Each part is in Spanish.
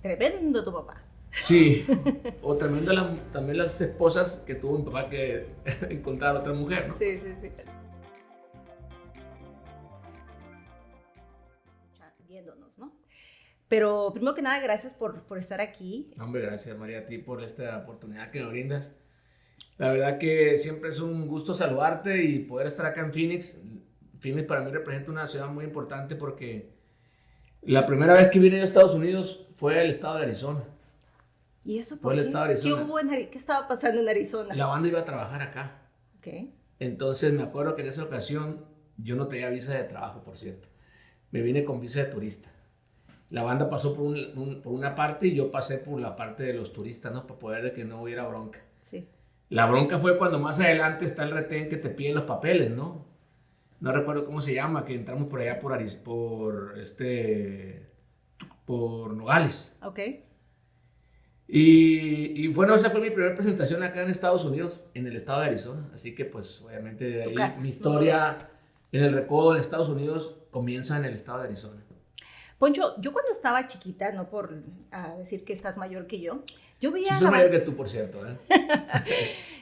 Tremendo tu papá. Sí, o tremendo también las esposas que tuvo mi papá que encontrar otra mujer, ¿no? Sí, sí, sí. Viéndonos, ¿no? Pero primero que nada, gracias por estar aquí. Hombre, gracias María a ti por esta oportunidad que me brindas. La verdad que siempre es un gusto saludarte y poder estar acá en Phoenix. Phoenix para mí representa una ciudad muy importante porque la primera vez que vine a Estados Unidos fue al estado de Arizona. ¿Y eso por Fue el qué? estado de Arizona. ¿Qué hubo ¿Qué estaba pasando en Arizona? La banda iba a trabajar acá. Ok. Entonces me acuerdo que en esa ocasión yo no tenía visa de trabajo, por cierto. Me vine con visa de turista. La banda pasó por una parte y yo pasé por la parte de los turistas, ¿no? Para poder de que no hubiera bronca. Sí. La bronca fue cuando más adelante está el retén que te piden los papeles, ¿no? No recuerdo cómo se llama, que entramos por allá por Nogales. Ok. Y bueno, esa fue mi primera presentación acá en Estados Unidos, en el estado de Arizona. Así que pues obviamente de ahí mi historia en el recodo en Estados Unidos comienza en el estado de Arizona. Poncho, yo cuando estaba chiquita, no por decir que estás mayor que yo veía Sí, soy mayor que tú, por cierto, ¿eh?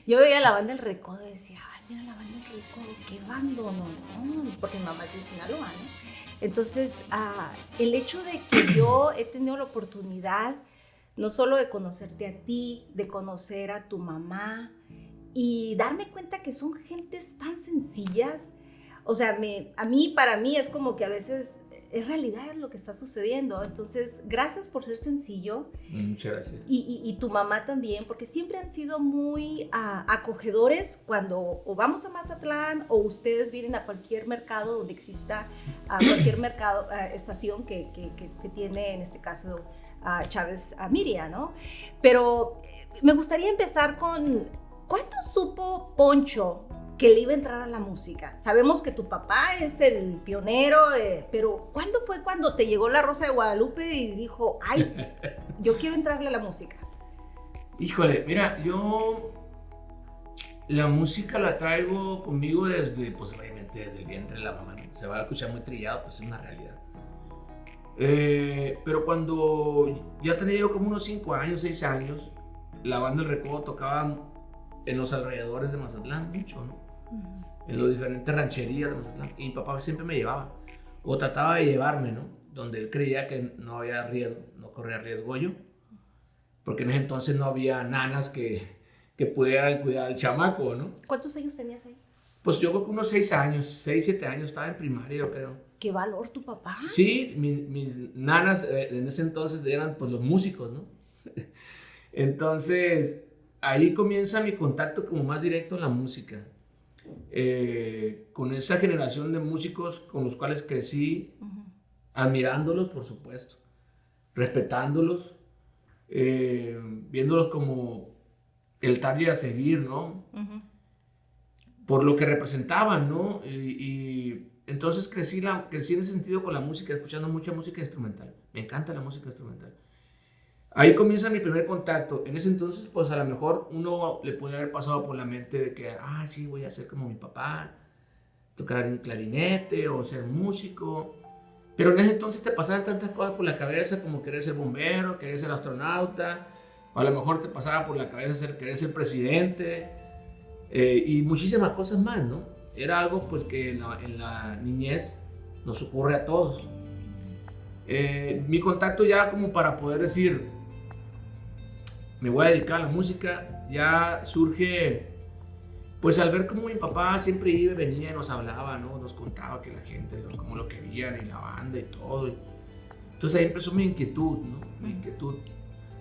Yo veía la banda del Recodo y decía, ay, mira la banda del Recodo, qué bando, no, porque mi mamá es de Sinaloa, ¿no? Entonces, el hecho de que yo he tenido la oportunidad no solo de conocerte a ti, de conocer a tu mamá y darme cuenta que son gentes tan sencillas, o sea, para mí es como que a veces es realidad lo que está sucediendo. Entonces, gracias por ser sencillo. Muchas gracias. Y tu mamá también, porque siempre han sido muy acogedores cuando o vamos a Mazatlán o ustedes vienen a cualquier mercado donde exista, cualquier mercado, estación que tiene en este caso Chávez Miria, ¿no? Pero me gustaría empezar con, ¿cuánto supo Poncho que le iba a entrar a la música? Sabemos que tu papá es el pionero, pero ¿cuándo fue cuando te llegó la Rosa de Guadalupe y dijo, ay, yo quiero entrarle a la música? Híjole, mira, yo la música la traigo conmigo desde, pues obviamente desde el vientre de la mamá, ¿no? Se va a escuchar muy trillado, pues es una realidad. Pero cuando ya tenía yo como unos 5 años, 6 años, la banda del Recodo tocaba en los alrededores de Mazatlán mucho, ¿no? En las diferentes rancherías de Mazatlán. Y mi papá siempre me llevaba, o trataba de llevarme, ¿no? Donde él creía que no había riesgo, no corría riesgo yo. Porque en ese entonces no había nanas que pudieran cuidar al chamaco, ¿no? ¿Cuántos años tenías ahí? Pues yo creo que unos 6 años, 6, 7 años, estaba en primaria, yo creo. ¿Qué valor tu papá? Sí, mis nanas en ese entonces eran pues los músicos, ¿no? Entonces, ahí comienza mi contacto como más directo en la música. Con esa generación de músicos con los cuales crecí, admirándolos, por supuesto, respetándolos, viéndolos como el target a seguir, ¿no? Por lo que representaban, ¿no? Y entonces crecí en ese sentido con la música, escuchando mucha música instrumental. Me encanta la música instrumental. Ahí comienza mi primer contacto. En ese entonces, pues a lo mejor uno le puede haber pasado por la mente de que, sí, voy a ser como mi papá, tocar el clarinete o ser músico. Pero en ese entonces te pasaban tantas cosas por la cabeza como querer ser bombero, querer ser astronauta, o a lo mejor te pasaba por la cabeza querer ser presidente, y muchísimas cosas más, ¿no? Era algo pues que en la niñez nos ocurre a todos. Mi contacto ya como para poder decir, me voy a dedicar a la música, ya surge pues al ver cómo mi papá siempre iba y venía y nos hablaba, ¿no? Nos contaba que la gente, cómo lo querían y la banda y todo. Entonces ahí empezó mi inquietud, ¿no? Mi inquietud,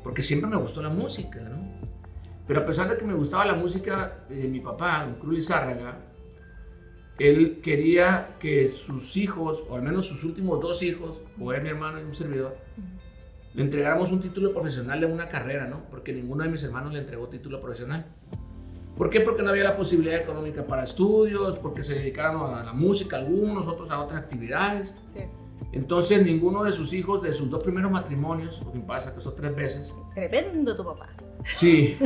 porque siempre me gustó la música, ¿no? Pero a pesar de que me gustaba la música, mi papá, don Cruz Lizárraga, él quería que sus hijos, o al menos sus últimos 2 hijos, o mi hermano y un servidor, le entregáramos un título profesional de una carrera, ¿no? Porque ninguno de mis hermanos le entregó título profesional. ¿Por qué? Porque no había la posibilidad económica para estudios, porque se dedicaron a la música algunos, otros a otras actividades. Sí. Entonces ninguno de sus hijos, de sus 2 primeros matrimonios, lo que pasa que son 3 veces. Tremendo tu papá. Sí,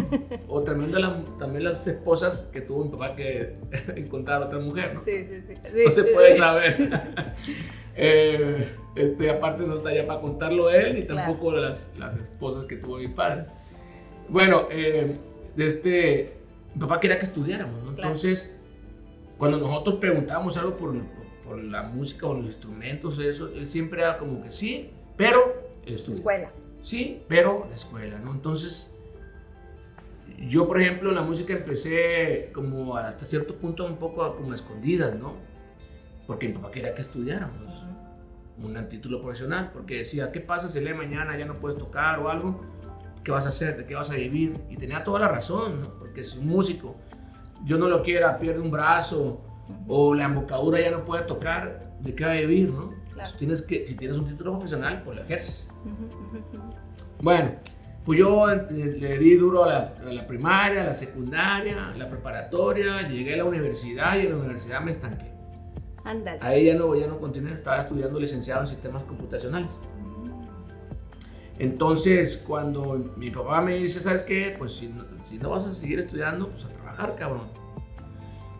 o tremendo también las esposas que tuvo mi papá que encontrar otra mujer, ¿no? Sí. No se puede saber. Aparte no está ya para contarlo él, ni Claro. tampoco las esposas que tuvo mi padre. Bueno, mi papá quería que estudiáramos, ¿no? Claro. Entonces, cuando nosotros preguntábamos algo por la música o los instrumentos, eso, él siempre era como que sí, pero el estudio. Escuela. Sí, pero la escuela, ¿no? Entonces, yo, por ejemplo, la música empecé como hasta cierto punto un poco como a escondidas, ¿no? Porque mi papá quería que estudiáramos un título profesional, porque decía, ¿qué pasa si el día de mañana ya no puedes tocar o algo? ¿Qué vas a hacer? ¿De qué vas a vivir? Y tenía toda la razón, ¿no? Porque es un músico. Yo no lo quiera, pierde un brazo o la embocadura ya no puede tocar, ¿de qué va a vivir, no? Claro. Si tienes un título profesional, pues lo ejerces. Bueno, pues yo le di duro a la primaria, a la secundaria, a la preparatoria, llegué a la universidad y en la universidad me estanqué. Ándale. Ahí ya no continué, estaba estudiando licenciado en sistemas computacionales. Entonces, cuando mi papá me dice, ¿sabes qué? Pues si no vas a seguir estudiando, pues a trabajar, cabrón.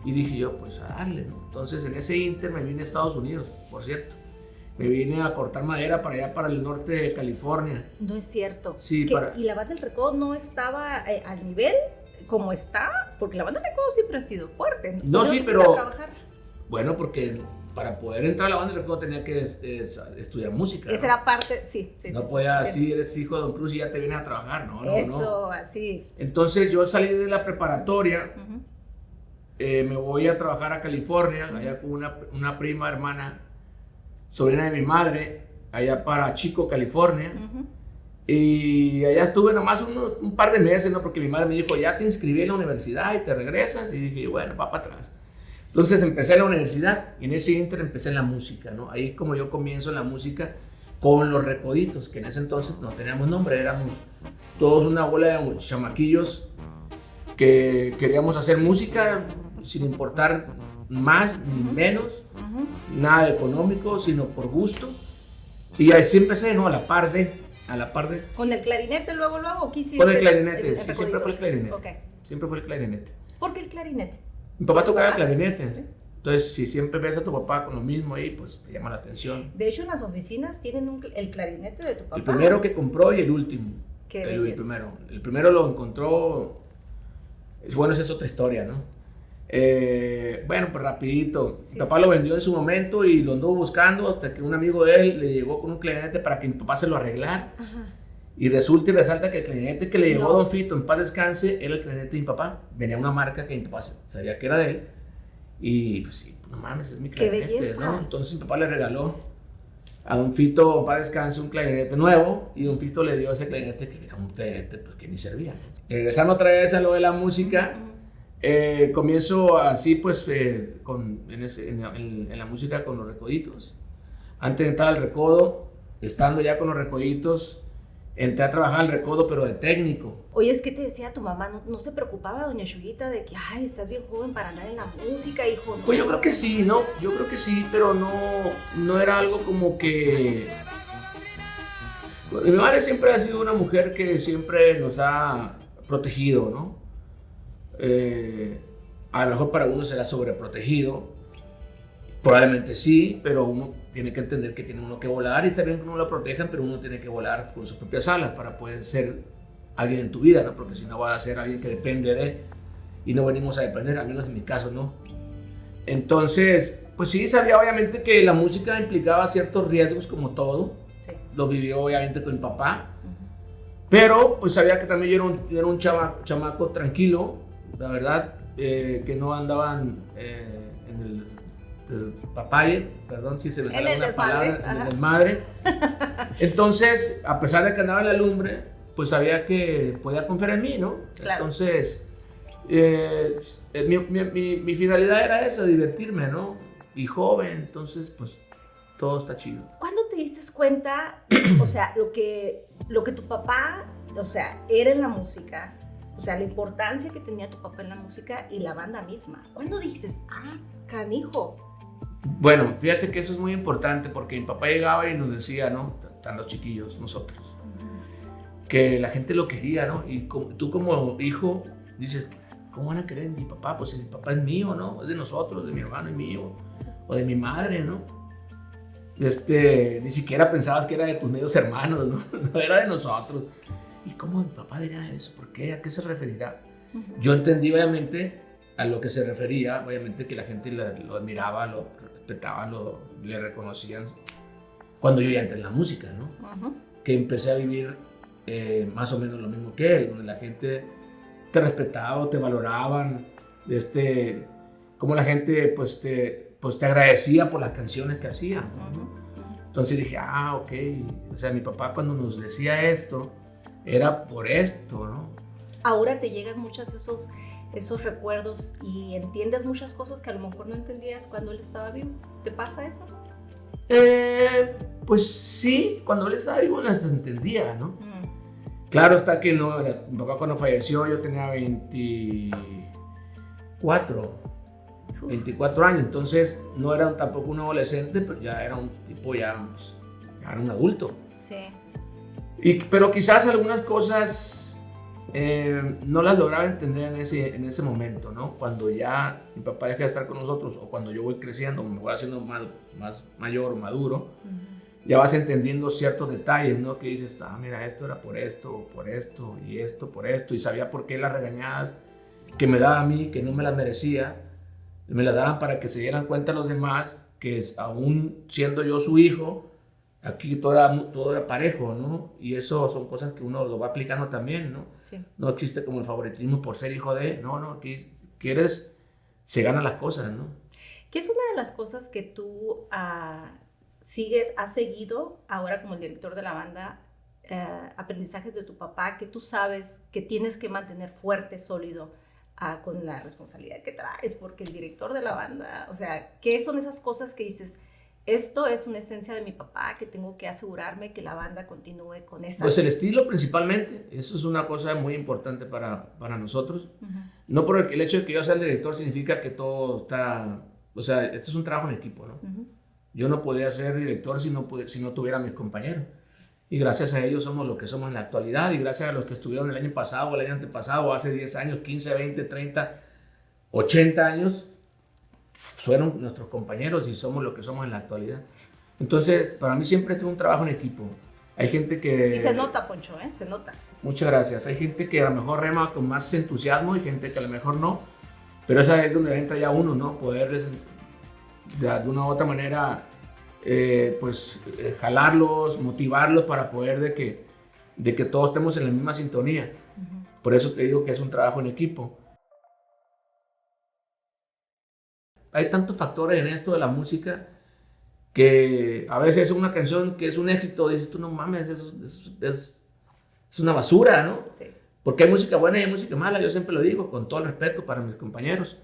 Y dije yo, pues a darle, ¿no? Entonces, en ese inter me vine a Estados Unidos, por cierto. Me vine a cortar madera para allá, para el norte de California. No es cierto. Sí, ¿Y la banda del Recodo no estaba al nivel como está? Porque la banda del Recodo siempre ha sido fuerte. No, sí, te pero- fuiste a trabajar? Bueno, porque para poder entrar a la banda de recodo tenía que estudiar música. Esa ¿no? era parte, sí. No sí, podía sí. decir, eres hijo de Don Cruz y ya te vienes a trabajar, no. Eso, así. Entonces yo salí de la preparatoria, Ujú. me voy a trabajar a California, allá con una prima hermana, sobrina de mi madre, allá para Chico, California. Ujú. Y allá estuve nomás un par de meses, ¿no? Porque mi madre me dijo, ya te inscribí en la universidad y te regresas. Y dije, bueno, va para atrás. Entonces empecé en la universidad y en ese inter empecé en la música, ¿no? Ahí como yo comienzo en la música con los Recoditos, que en ese entonces no teníamos nombre, éramos todos una bola de chamaquillos que queríamos hacer música sin importar más ni menos, Ujú. nada económico, sino por gusto. Y así empecé, ¿no? A la par de... ¿Con el clarinete luego, o qué hiciste? Con el clarinete, en sí, siempre fue el Recoditos? clarinete. Ok. Siempre fue el clarinete. ¿Por qué el clarinete? Mi papá tocaba Ah, clarinete. sí. Entonces, si siempre ves a tu papá con lo mismo ahí, pues te llama la atención. De hecho, en las oficinas tienen el clarinete de tu papá. El primero que compró y el último. Qué el belleza. primero. El primero lo encontró. Bueno, esa es otra historia, ¿no? Bueno, pues rapidito. Sí, Mi papá lo vendió en su momento y lo anduvo buscando hasta que un amigo de él le llegó con un clarinete para que mi papá se lo arreglara. Ajá. Y resulta y resalta que el clarinete que le llegó No. a Don Fito en paz descanse era el clarinete de mi papá. Venía una marca que mi papá sabía que era de él. Y pues sí, no mames, es mi ¡Qué clarinete, belleza! ¿no? Entonces mi papá le regaló a Don Fito en paz descanse un clarinete nuevo y Don Fito le dio ese clarinete que era un clarinete pues, que ni servía. Regresando otra vez a lo de la música, Ujú. comienzo así pues en la música con los Recoditos. Antes de entrar al Recodo, estando ya con los Recoditos, entré a trabajar al Recodo pero de técnico. Oye, es que te decía tu mamá, ¿no se preocupaba doña Chuyita de que, ay, estás bien joven para andar en la música, hijo? No. Pues yo creo que sí, ¿no? Yo creo que sí, pero no era algo como que... Mi madre siempre ha sido una mujer que siempre nos ha protegido, ¿no? A lo mejor para uno será sobreprotegido, probablemente sí, pero uno tiene que entender que tiene uno que volar y también que uno lo protejan, pero uno tiene que volar con sus propias alas para poder ser alguien en tu vida, ¿no? Porque si no va a ser alguien que depende de, y no venimos a depender, al menos en mi caso, ¿no? Entonces, pues sí, sabía obviamente que la música implicaba ciertos riesgos como todo, Sí. lo vivió obviamente con mi papá, Ujú. pero pues sabía que también yo era un chamaco tranquilo, la verdad, que no andaban en el papaye, perdón si se me En sale el una desmadre, palabra, en el ajá. desmadre. Entonces, a pesar de que andaba en la lumbre, pues sabía que podía confiar en mí, ¿no? Claro. Entonces, mi finalidad era esa, divertirme, ¿no? Y joven, entonces, pues todo está chido. ¿Cuándo te diste cuenta, o sea, lo que tu papá, o sea, era en la música, o sea, la importancia que tenía tu papá en la música y la banda misma? ¿Cuándo dijiste, canijo? Bueno, fíjate que eso es muy importante porque mi papá llegaba y nos decía, ¿no? Estando chiquillos nosotros, que la gente lo quería, ¿no? Y tú como hijo dices, ¿cómo van a querer mi papá? Pues si mi papá es mío, ¿no? Es de nosotros, de mi hermano y mío, o de mi madre, ¿no? Ni siquiera pensabas que era de tus medios hermanos, ¿no? No era de nosotros. ¿Y cómo mi papá diría eso? ¿Por qué? ¿A qué se referirá? Yo entendí, obviamente, a lo que se refería, obviamente que la gente lo admiraba, lo respetaba, le reconocían cuando yo ya entré en la música, ¿no? Que empecé a vivir más o menos lo mismo que él, donde la gente te respetaba o te valoraban, como la gente pues te agradecía por las canciones que hacían, ¿no? Entonces dije, ok, o sea, mi papá cuando nos decía esto, era por esto, ¿no? Ahora te llegan muchos esos recuerdos y entiendes muchas cosas que a lo mejor no entendías cuando él estaba vivo. ¿Te pasa eso? Pues sí, cuando él estaba vivo las entendía, ¿no? Claro está que no, mi papá cuando falleció yo tenía 24 años, entonces no era tampoco un adolescente, pero ya era un tipo, ya era un adulto. Sí. Pero quizás algunas cosas no las lograba entender en ese momento, ¿no? Cuando ya mi papá deja de estar con nosotros o cuando yo voy creciendo, me voy haciendo más mayor, maduro, ya vas entendiendo ciertos detalles, ¿no? Que dices, mira, esto era por esto, y esto, por esto, y sabía por qué las regañadas que me daba a mí, que no me las merecía, me las daban para que se dieran cuenta los demás, que aún siendo yo su hijo, aquí todo era parejo, ¿no? Y eso son cosas que uno lo va aplicando también, ¿no? Sí. No existe como el favoritismo por ser hijo de, no, aquí quieres, se ganan las cosas, ¿no? ¿Qué es una de las cosas que tú has seguido ahora como el director de la banda, aprendizajes de tu papá, que tú sabes que tienes que mantener fuerte, sólido, con la responsabilidad que traes, porque el director de la banda, o sea, ¿qué son esas cosas que dices? Esto es una esencia de mi papá, que tengo que asegurarme que la banda continúe con esa... Pues el estilo principalmente, eso es una cosa muy importante para nosotros. No por el hecho de que yo sea el director significa que todo está... O sea, este es un trabajo en equipo, ¿no? Yo no podía ser director si no tuviera a mis compañeros. Y gracias a ellos somos lo que somos en la actualidad, y gracias a los que estuvieron el año pasado, el año antepasado, hace 10 años, 15, 20, 30, 80 años, fueron nuestros compañeros y somos lo que somos en la actualidad. Entonces, para mí siempre es un trabajo en equipo. Hay gente que... Y se nota, Poncho, se nota. Muchas gracias. Hay gente que a lo mejor rema con más entusiasmo y gente que a lo mejor no. Pero esa es donde entra ya uno, ¿no? Poder de una u otra manera, jalarlos, motivarlos para poder de que todos estemos en la misma sintonía. Por eso te digo que es un trabajo en equipo. Hay tantos factores en esto de la música que a veces es una canción que es un éxito, dices tú, no mames, es una basura, ¿no? Sí. Porque hay música buena y hay música mala, yo siempre lo digo, con todo el respeto para mis compañeros.